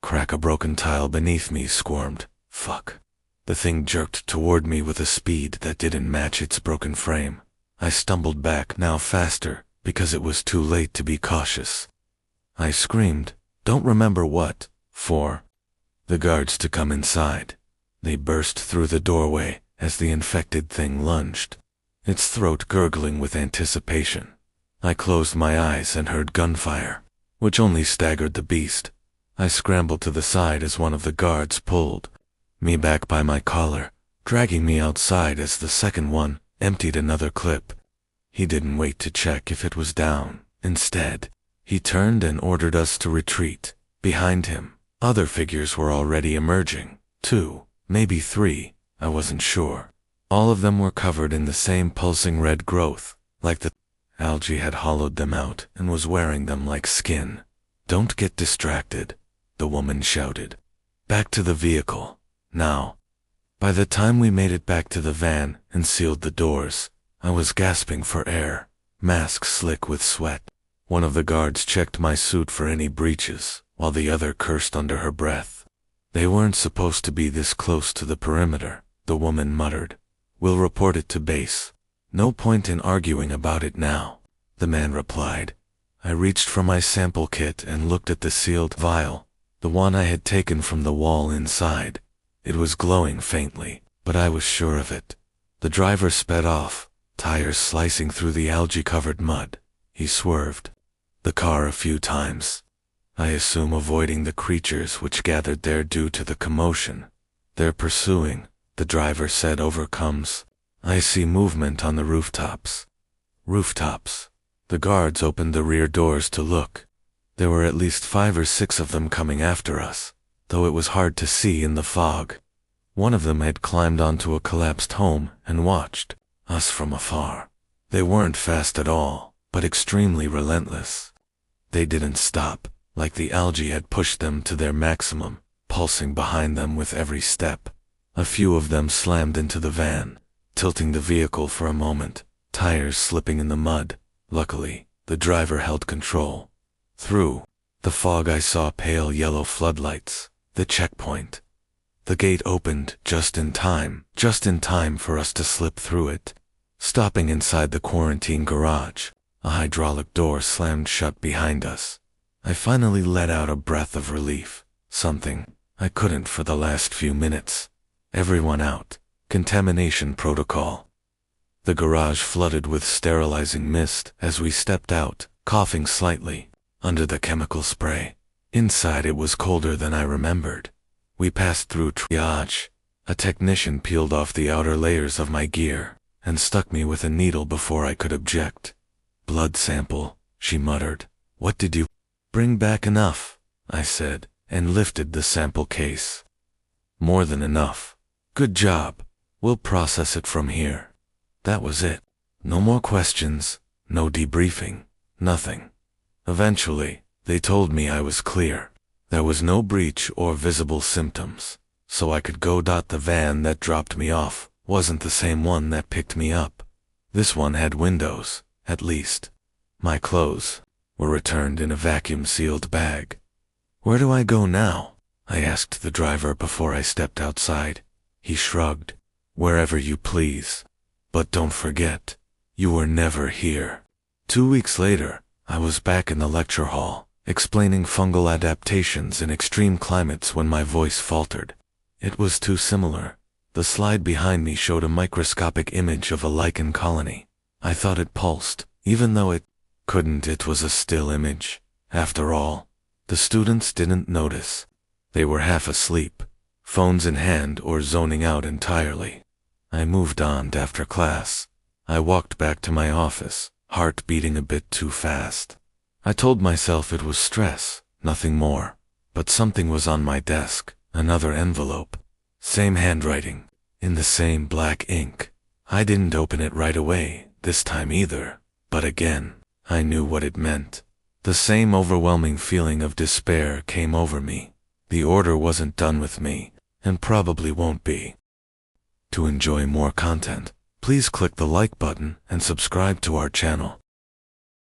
crack. A broken tile beneath me squirmed. Fuck. The thing jerked toward me with a speed that didn't match its broken frame. I stumbled back, now faster, because it was too late to be cautious. I screamed, don't remember what, for the guards to come inside. They burst through the doorway as the infected thing lunged, its throat gurgling with anticipation. I closed my eyes and heard gunfire, which only staggered the beast. I scrambled to the side as one of the guards pulled me back by my collar, dragging me outside as the second one emptied another clip. He didn't wait to check if it was down. Instead, he turned and ordered us to retreat. Behind him, other figures were already emerging. 2, maybe 3, I wasn't sure. All of them were covered in the same pulsing red growth, like the algae had hollowed them out and was wearing them like skin. Don't get distracted, the woman shouted. Back to the vehicle, now. By the time we made it back to the van and sealed the doors, I was gasping for air, mask slick with sweat. One of the guards checked my suit for any breaches, while the other cursed under her breath. They weren't supposed to be this close to the perimeter, the woman muttered. We'll report it to base. No point in arguing about it now, the man replied. I reached for my sample kit and looked at the sealed vial, the one I had taken from the wall inside. It was glowing faintly, but I was sure of it. The driver sped off, tires slicing through the algae-covered mud. He swerved the car a few times, I assume avoiding the creatures which gathered there due to the commotion. They're pursuing, the driver said over coms. I see movement on the rooftops. Rooftops. The guards opened the rear doors to look. There were at least 5 or 6 of them coming after us, though it was hard to see in the fog. One of them had climbed onto a collapsed home and watched us from afar. They weren't fast at all, but extremely relentless. They didn't stop, like the algae had pushed them to their maximum, pulsing behind them with every step. A few of them slammed into the van, tilting the vehicle for a moment, tires slipping in the mud. Luckily, the driver held control. Through the fog I saw pale yellow floodlights, the checkpoint. The gate opened just in time for us to slip through it. Stopping inside the quarantine garage, a hydraulic door slammed shut behind us. I finally let out a breath of relief, something I couldn't for the last few minutes. Everyone out. Contamination protocol. The garage flooded with sterilizing mist as we stepped out, coughing slightly, under the chemical spray. Inside it was colder than I remembered. We passed through triage. A technician peeled off the outer layers of my gear and stuck me with a needle before I could object. Blood sample, she muttered. What did you bring back? Enough, I said, and lifted the sample case. More than enough. Good job. We'll process it from here. That was it. No more questions, no debriefing, nothing. Eventually, they told me I was clear. There was no breach or visible symptoms, so I could go. The van that dropped me off wasn't the same one that picked me up. This one had windows, at least. My clothes were returned in a vacuum-sealed bag. Where do I go now? I asked the driver before I stepped outside. He shrugged. Wherever you please. But don't forget, you were never here. 2 weeks later, I was back in the lecture hall, explaining fungal adaptations in extreme climates when my voice faltered. It was too similar. The slide behind me showed a microscopic image of a lichen colony. I thought it pulsed, even though it couldn't. It was a still image. After all, the students didn't notice. They were half asleep, phones in hand or zoning out entirely. I moved on after class. I walked back to my office, heart beating a bit too fast. I told myself it was stress, nothing more. But something was on my desk, another envelope. Same handwriting, in the same black ink. I didn't open it right away, this time either. But again, I knew what it meant. The same overwhelming feeling of despair came over me. The order wasn't done with me, and probably won't be. To enjoy more content, please click the like button and subscribe to our channel.